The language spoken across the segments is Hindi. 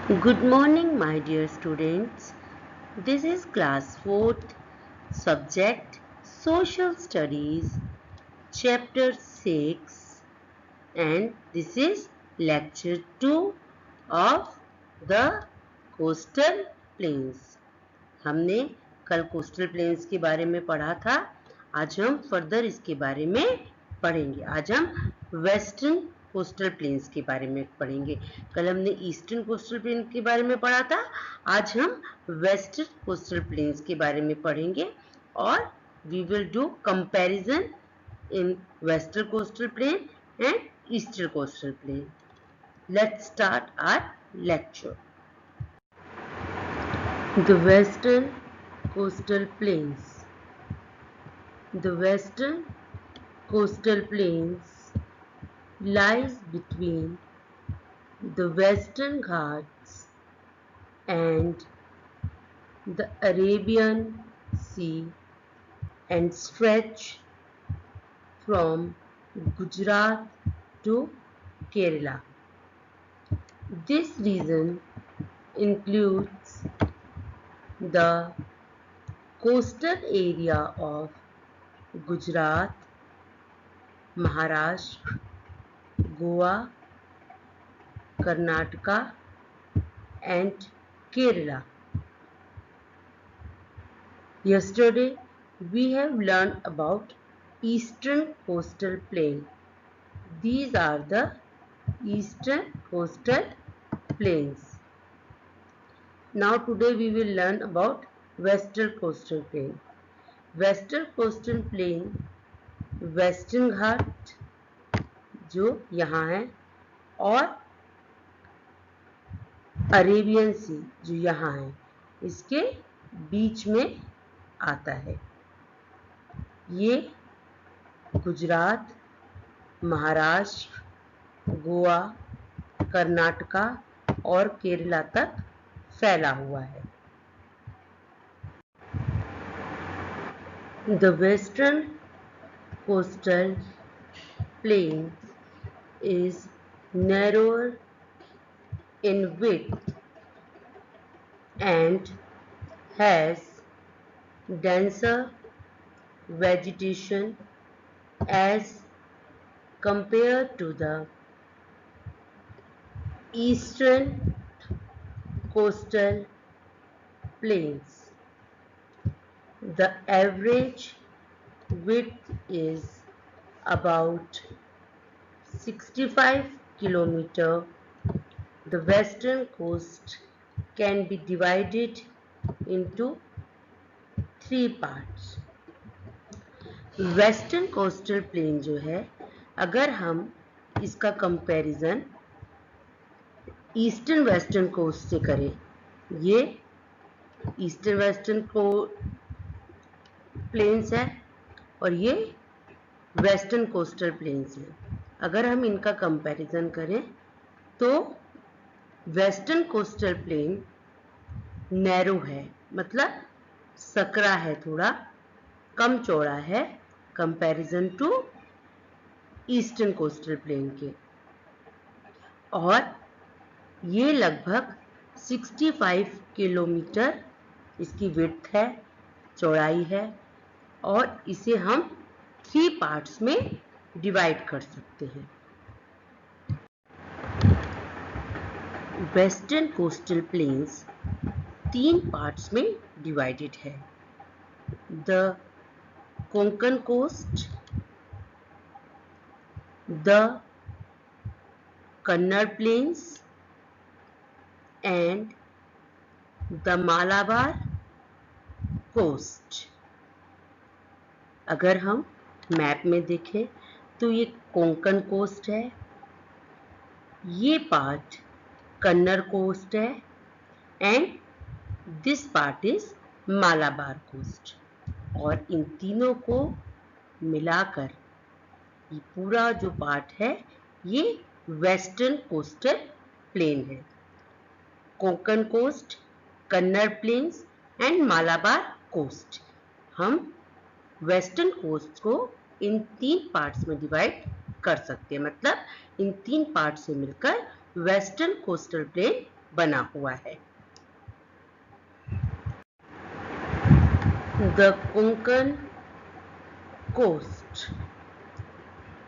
Good morning, my dear students. This is class 4th, subject Social Studies, chapter 6, and this is lecture 2 of the coastal plains. हमने कल कोस्टल प्लेन्स के बारे में पढ़ा था। आज हम फर्दर इसके बारे में पढ़ेंगे। आज हम वेस्टर्न कोस्टल प्लेन्स के बारे में पढ़ेंगे। कल हमने ईस्टर्न कोस्टल प्लेन के बारे में पढ़ा था। आज हम वेस्टर्न कोस्टल प्लेन्स के बारे में पढ़ेंगे और we will do comparison in western coastal plain and eastern coastal plain. Let's start our lecture. The Western Coastal Plains. The Western Coastal Plains lies between the Western Ghats and the Arabian Sea and stretch from Gujarat to Kerala. This region includes the coastal area of Gujarat, Maharashtra, Goa, Karnataka and Kerala. Yesterday we have learned about Eastern Coastal Plain. These are the Eastern Coastal Plains. Now today we will learn about Western Coastal Plain. Western Coastal Plain, Western Ghat जो यहाँ है और अरेबियन सी जो यहाँ है, इसके बीच में आता है। ये गुजरात, महाराष्ट्र, गोवा, कर्नाटका और केरला तक फैला हुआ है। The Western Coastal Plain is narrower in width and has denser vegetation as compared to the Eastern Coastal Plains. The average width is about 65 km. The western coast can be divided into 3 parts. Western coastal plane जो है, अगर हम इसका कंपैरिजन ईस्टर्न वेस्टर्न कोस्ट से करें, ये ईस्टर्न वेस्टर्न को प्लेन्स है और ये वेस्टर्न कोस्टल प्लेन्स है। अगर हम इनका कंपैरिजन करें तो वेस्टर्न कोस्टल प्लेन नैरो है, मतलब सकरा है, थोड़ा कम चौड़ा है comparison to eastern coastal plain के, और ये लगभग 65 किलोमीटर इसकी विड्थ है, चौड़ाई है, और इसे हम 3 पार्ट्स में डिवाइड कर सकते हैं। वेस्टर्न कोस्टल प्लेन्स 3 पार्ट्स में डिवाइडेड है। The Konkan coast, the Kannada plains and the Malabar coast. अगर हम मैप में देखें तो ये कोंकण कोस्ट है, ये पार्ट कन्नड़ कोस्ट है and this part is Malabar coast, और इन तीनों को मिलाकर ये पूरा जो पार्ट है ये वेस्टर्न कोस्टल प्लेन है। Konkan coast, Kannada plains and Malabar coast. हम वेस्टर्न कोस्ट को इन 3 पार्ट्स में डिवाइड कर सकते हैं, मतलब इन 3 पार्ट से मिलकर वेस्टर्न कोस्टल प्लेन बना हुआ है। The Konkan coast.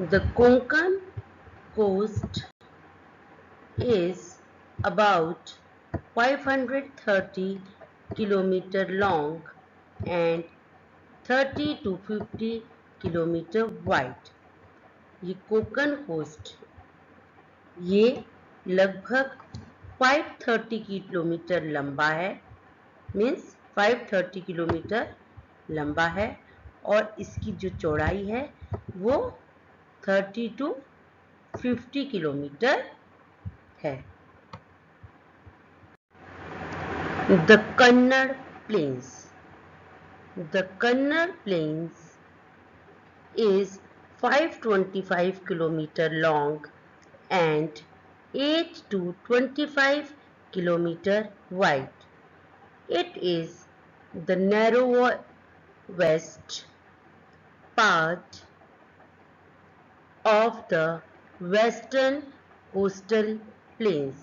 The Konkan coast is about 530 kilometer long and 30 to 50 kilometre wide. ये कोंकण कोस्ट ये लगभग 530 किलोमीटर लंबा है, मीन्स 530 किलोमीटर लंबा है, और इसकी जो चौड़ाई है वो 30 to 50 किलोमीटर है। The Kannada Plains. The Kannada Plains is 525 kilometer long and 8 to 25 kilometer wide. It is the narrowest part of the western coastal plains.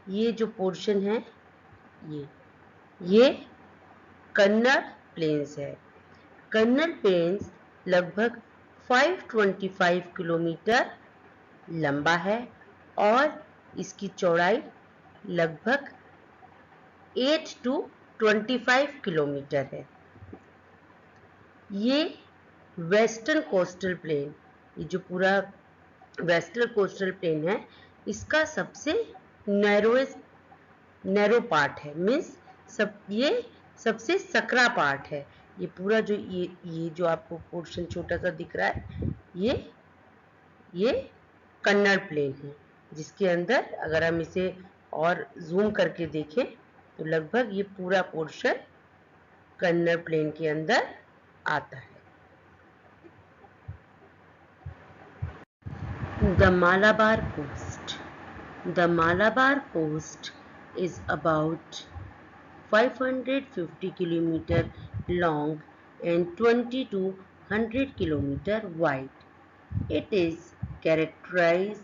ये जो पोर्शन है ये कन्नड़ प्लेन्स है। कन्नड़ प्लेन्स लगभग 525 किलोमीटर लंबा है और इसकी चौड़ाई लगभग 8 to 25 किलोमीटर है। ये वेस्टर्न कोस्टल प्लेन, ये जो पूरा वेस्टर्न कोस्टल प्लेन है, इसका सबसे नैरो पार्ट है, मीन्स ये सबसे सकरा पार्ट है। ये पूरा जो ये जो आपको पोर्शन छोटा सा दिख रहा है, ये कन्नड़ प्लेन है, जिसके अंदर अगर हम इसे और जूम करके देखें तो लगभग ये पूरा पोर्शन कन्नड़ प्लेन के अंदर आता है। The Malabar Coast. The Malabar Coast is about 550 kilometer long and 20 to 100 kilometer wide. It is characterized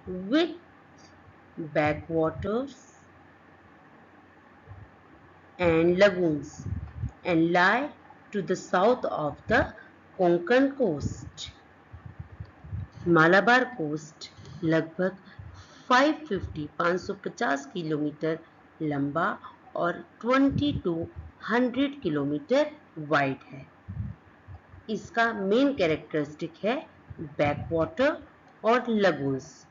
with backwaters and lagoons and lie to the south of the Konkan coast. Malabar coast लगभग 550 किलोमीटर लंबा और 20 to 100 किलोमीटर वाइड है। इसका मेन कैरेक्टरिस्टिक है बैकवाटर और लगून्स,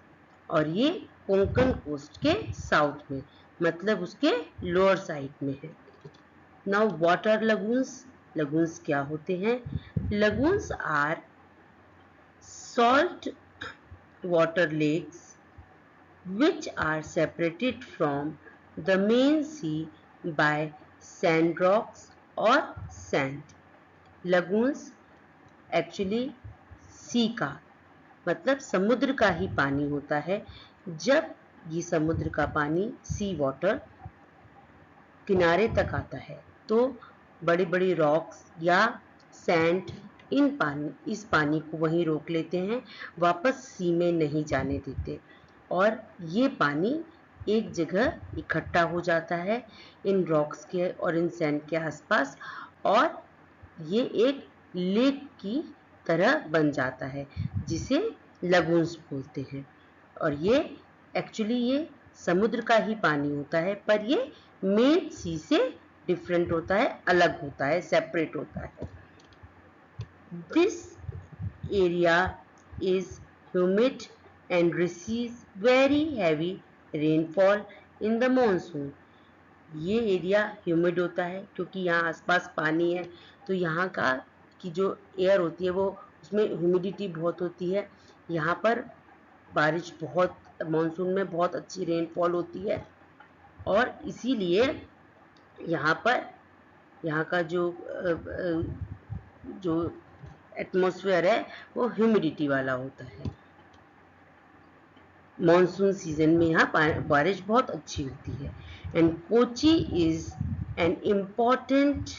और ये कोंकण कोस्ट के साउथ में, मतलब उसके लोअर साइड में है। Now what are lagoons? Lagoons क्या होते हैं? Lagoons are salt water lakes which are separated from the main sea by sand rocks or sand. Lagoons actually सी का मतलब समुद्र का ही पानी होता है। जब ये समुद्र का पानी सी वाटर किनारे तक आता है तो बड़ी बड़ी रॉक्स या सैंड इस पानी को वहीं रोक लेते हैं, वापस सी में नहीं जाने देते, और ये पानी एक जगह इकट्ठा हो जाता है इन रॉक्स के और इन सैंड के आसपास, और ये एक लेक की तरह बन जाता है जिसे लगून्स बोलते हैं। और ये एक्चुअली ये समुद्र का ही पानी होता है, पर ये मेन सी से डिफरेंट होता है, अलग होता है, सेपरेट होता है। This area is humid and receives very heavy rainfall in the monsoon. ये एरिया ह्यूमिड होता है क्योंकि यहाँ आसपास पानी है, तो यहाँ का की जो एयर होती है वो उसमें ह्यूमिडिटी बहुत होती है। यहाँ पर बारिश बहुत मानसून में बहुत अच्छी रेनफॉल होती है, और इसीलिए यहाँ का जो एटमॉस्फेयर है वो ह्यूमिडिटी वाला होता है। मॉनसून सीजन में यहाँ बारिश बहुत अच्छी होती है। And Kochi is an important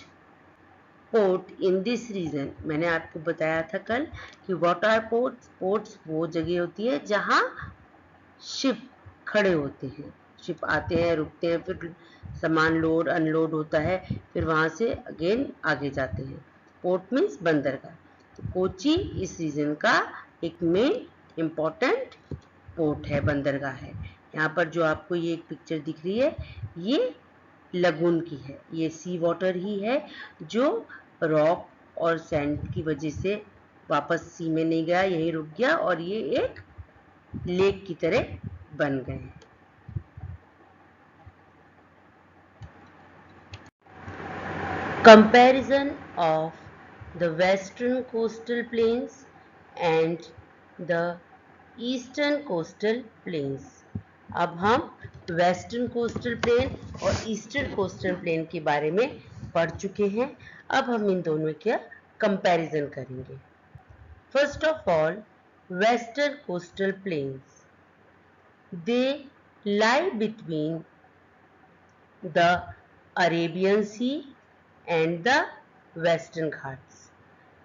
port in this region. मैंने आपको बताया था कल कि व्हाट आर पोर्ट्स? पोर्ट्स वो जगह होती है जहाँ शिप खड़े होते हैं, शिप आते हैं, रुकते हैं, फिर सामान लोड अनलोड होता है, फिर वहां से अगेन आगे जाते हैं। पोर्ट मीन्स बंदरगाह। तो कोची इस रीजन का एक मेन इम्पोर्टेंट पोर्ट है, बंदरगाह है। यहाँ पर जो आपको ये एक पिक्चर दिख रही है, ये लगून की है, ये सी वाटर ही है जो रॉक और सैंड की वजह से वापस सी में नहीं गया, यहीं रुक गया और ये एक लेक की तरह बन गए। Comparison of the western coastal plains and the eastern coastal plains। अब हम वेस्टर्न कोस्टल प्लेन और ईस्टर्न कोस्टल प्लेन के बारे में पढ़ चुके हैं। अब हम इन दोनों का कंपैरिजन करेंगे। First of all, western coastal plains, they lie between the Arabian Sea and the Western Ghats।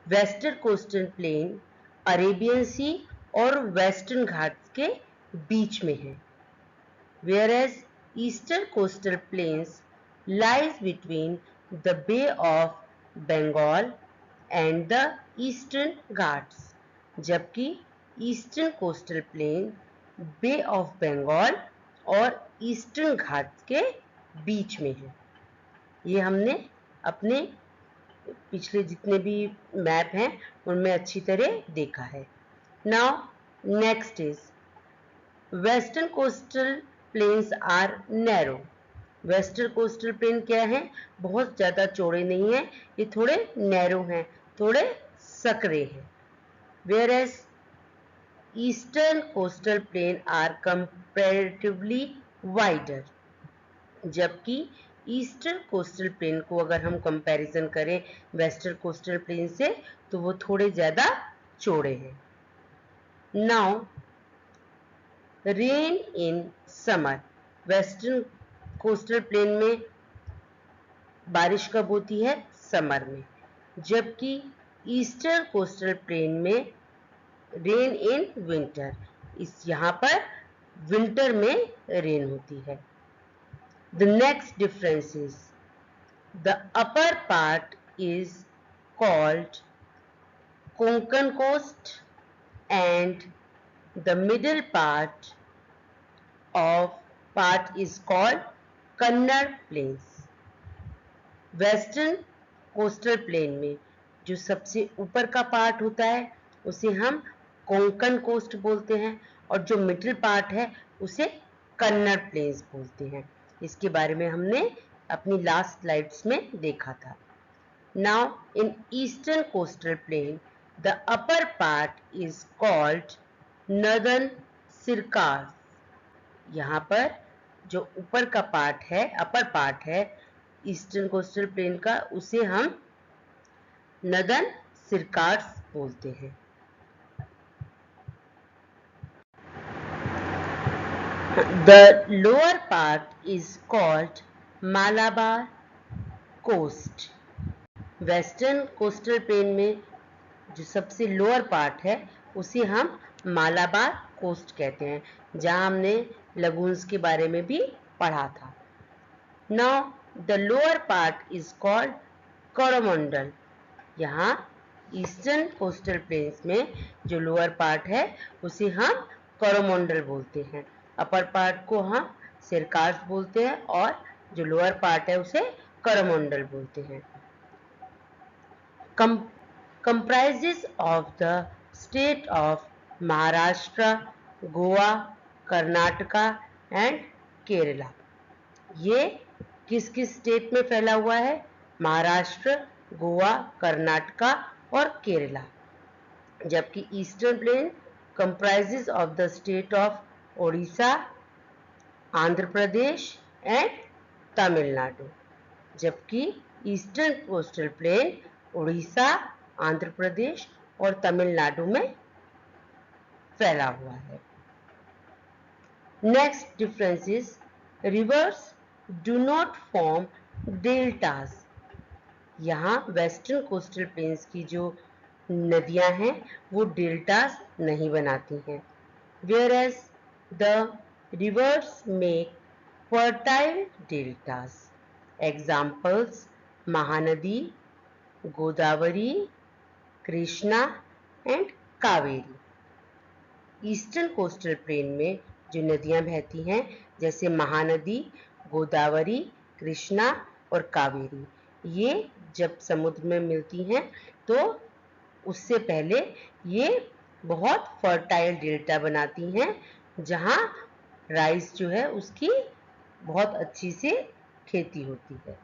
Western coastal plain Arabian Sea और वेस्टर्न घाट्स के बीच में है। whereas eastern coastal plains lies between the Bay of Bengal and the Eastern Ghats। जबकि eastern coastal plain Bay of Bengal और ईस्टर्न घाट्स के बीच में है। ये हमने अपने पिछले जितने भी मैप हैं उनमें अच्छी तरह देखा है। Now next is western coastal plains are narrow. Western coastal plain क्या है, बहुत ज्यादा चौड़े नहीं है, ये थोड़े नैरो हैं, थोड़े सकरे हैं। whereas eastern coastal plain are comparatively wider. जबकि ईस्टर्न कोस्टल प्लेन को अगर हम कंपैरिजन करें वेस्टर्न कोस्टल प्लेन से तो वो थोड़े ज्यादा चौड़े हैं। Now rain in summer. Western coastal plane में बारिश कब होती है, समर में। जबकि ईस्टर्न कोस्टल प्लेन में रेन इन विंटर, इस यहाँ पर विंटर में रेन होती है। The next difference is the upper part is called Konkan coast and the middle part is called Kannada plains। Western coastal plane में जो सबसे ऊपर का पार्ट होता है उसे हम कोंकण कोस्ट बोलते हैं और जो मिडिल पार्ट है उसे कन्नड़ प्लेन्स बोलते हैं। इसके बारे में हमने अपनी लास्ट स्लाइड्स में देखा था। Now in eastern coastal plain the upper part is called Northern Circars. यहाँ पर जो ऊपर का पार्ट है, अपर पार्ट है ईस्टर्न कोस्टल प्लेन का, उसे हम नॉर्दर्न सिरकार्स बोलते हैं। The lower part is called Malabar coast। Western coastal plane में जो सबसे लोअर पार्ट है उसे हम मालाबार कोस्ट कहते हैं, जहां हमने लगून्स के बारे में भी पढ़ा था। Now the lower part is called Coromandel. यहाँ ईस्टर्न कोस्टल प्लेन्स में जो लोअर पार्ट है उसे हम कोरोमंडल बोलते हैं, अपर पार्ट को हम सिरकार्स बोलते हैं और जो लोअर पार्ट है उसे कोरोमंडल बोलते हैं। comprises of the state of Maharashtra, Goa, Karnataka and Kerala. ये किस किस स्टेट में फैला हुआ है, महाराष्ट्र, गोवा, कर्नाटका और केरला। जबकि eastern plain comprises of the state of Odisha, Andhra Pradesh and Tamil Nadu. जबकि eastern coastal plain Orissa, Andhra Pradesh और तमिलनाडु में फैला हुआ है। Next difference is rivers do not form deltas. यहाँ वेस्टर्न कोस्टल प्लेन्स की जो नदियां हैं वो डेल्टास नहीं बनाती हैं। whereas the Rivers make fertile deltas. Examples: Mahanadi, Godavari, Krishna and Kaveri. Eastern coastal plane में जो नदियां बहती हैं जैसे महानदी, गोदावरी, कृष्णा और कावेरी, ये जब समुद्र में मिलती हैं तो उससे पहले ये बहुत फर्टाइल डेल्टा बनाती हैं जहां राइस जो है उसकी बहुत अच्छी से खेती होती है।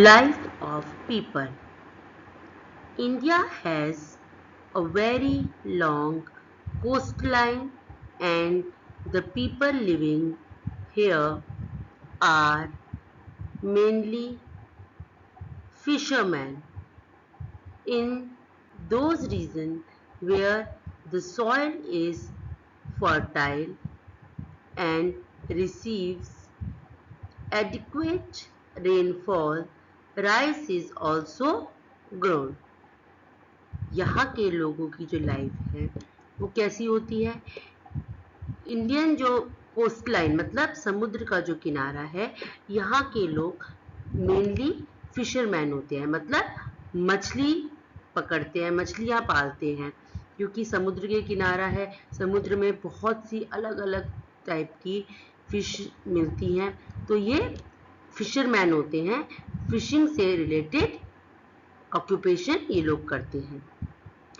Life of people. India has a very long coastline and the people living here are mainly fishermen. In those regions where the soil is fertile and receives adequate rainfall, rice is also grown. यहाँ के लोगों की जो लाइफ है वो कैसी होती है? इंडियन जो कोस्ट लाइन मतलब समुद्र का जो किनारा है, यहाँ के लोग मेनली फिशरमैन होते हैं, मतलब मछली पकड़ते हैं, मछलियाँ पालते हैं, क्योंकि समुद्र के किनारा है, समुद्र में बहुत सी अलग अलग टाइप की फिश मिलती हैं, तो ये फिशरमैन होते हैं। फिशिंग से रिलेटेड ऑक्यूपेशन ये लोग करते हैं।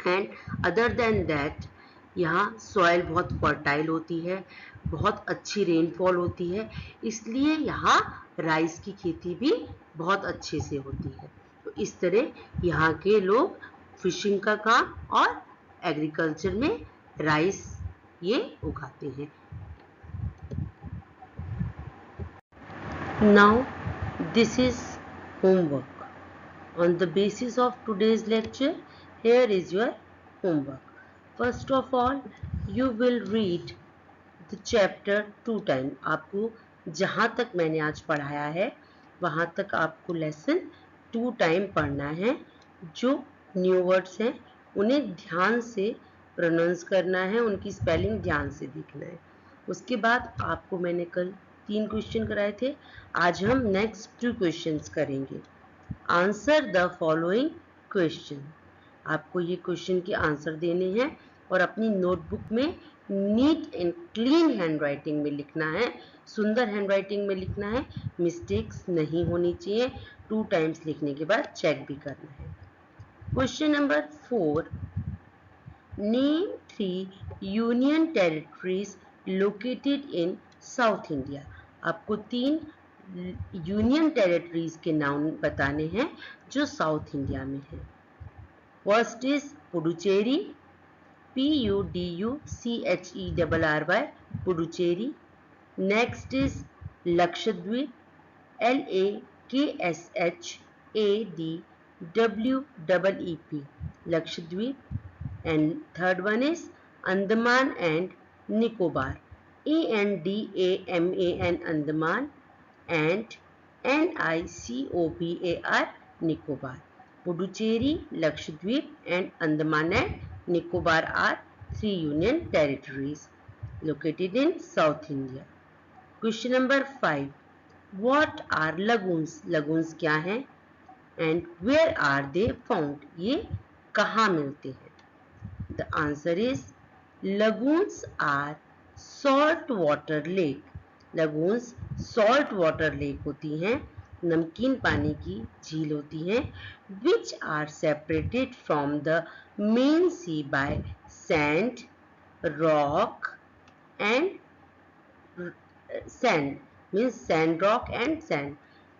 एंड अदर देन दैट यहाँ सॉइल बहुत फर्टाइल होती है, बहुत अच्छी रेनफॉल होती है, इसलिए यहाँ राइस की खेती भी बहुत अच्छे से होती है। तो इस तरह यहाँ के लोग फिशिंग का काम और एग्रीकल्चर में राइस ये उगाते हैं। Now this is homework. On the basis of today's lecture, here is your homework. First of all, you will read the chapter 2 times. आपको जहाँ तक मैंने आज पढ़ाया है वहाँ तक आपको लेसन 2 टाइम पढ़ना है। जो न्यू वर्ड्स हैं उन्हें ध्यान से प्रोनाउंस करना है, उनकी स्पेलिंग ध्यान से देखना है। उसके बाद आपको मैंने कल 3 क्वेश्चन कराए थे, आज हम नेक्स्ट 2 क्वेश्चंस करेंगे। Answer the following question. आपको ये क्वेश्चन के आंसर देने हैं और अपनी नोटबुक में नीट एंड क्लीन हैंडराइटिंग में लिखना है, सुंदर हैंडराइटिंग में लिखना है, मिस्टेक्स नहीं होनी चाहिए। 2 टाइम्स लिखने के बाद चेक भी करना है। Question number 4, name 3 union territories located in south India. आपको 3 यूनियन टेरिटरीज के नाम बताने हैं जो साउथ इंडिया में है। First is Puducherry, PUDUCHERRY, Puducherry. Next is Lakshadweep, LAKSHADWEEP, Lakshadweep. And third one is Andaman and Nicobar, ANDAMAN, Andaman, and NICOBAR, Nicobar. Puducherry, Lakshadweep and Andaman and Nicobar are 3 union territories located in South India. Question number 5, what are lagoons? Lagoons क्या हैं and where are they found? ये कहाँ मिलते हैं? The answer is lagoons are salt water lake. Lagoons salt water lake होती हैं, नमकीन पानी की झील होती हैं, which are separated from the main sea by sand, rock and sand, means sand rock and sand.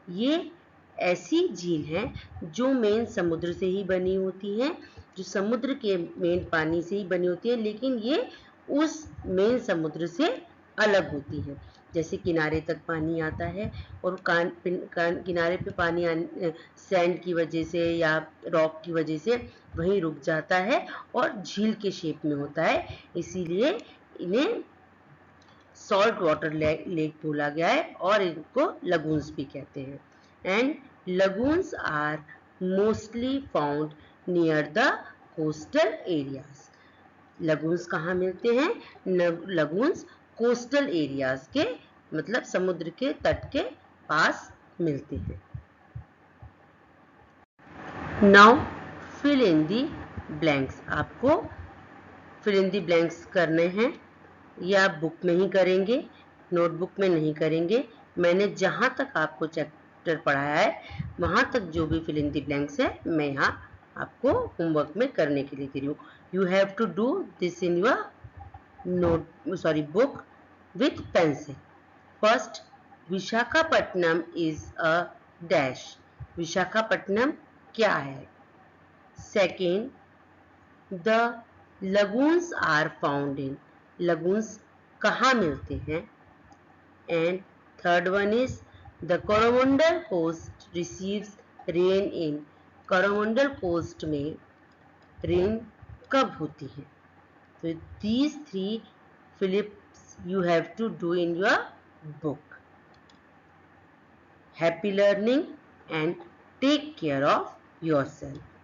ये ऐसी झील हैं जो मेन समुद्र से ही बनी होती हैं, जो समुद्र के मेन पानी से ही बनी होती है, लेकिन ये उस मेन समुद्र से अलग होती है। जैसे किनारे तक पानी आता है और किनारे पे पानी सैंड की वजह से या रॉक की वजह से वहीं रुक जाता है और झील के शेप में होता है, इसीलिए इन्हें सॉल्ट वाटर लेक बोला गया है और इनको लगून्स भी कहते हैं। And lagoons are mostly found near the coastal areas. Lagoons कहाँ मिलते हैं? लगून्स कोस्टल एरियाज के, मतलब समुद्र के तट के पास मिलते हैं। Now fill in the blanks. आपको फिल इन दी ब्लैंक्स करने हैं, या आप बुक में ही करेंगे, नोटबुक में नहीं करेंगे। मैंने जहां तक आपको चैप्टर पढ़ाया है वहां तक जो भी फिल इन दी ब्लैंक्स है मैं यहाँ आपको होमवर्क में करने के लिए दे रही हूँ। You have to do this in your book with pencil. First, Visakhapatnam is a dash. Visakhapatnam क्या है? Second, the lagoons are found in. Lagoons कहाँ मिलते हैं? And third one is the Coromandel coast receives rain in. Coromandel coast में rain कब होती है? So these three Phillips you have to do in your book. Happy learning and take care of yourself.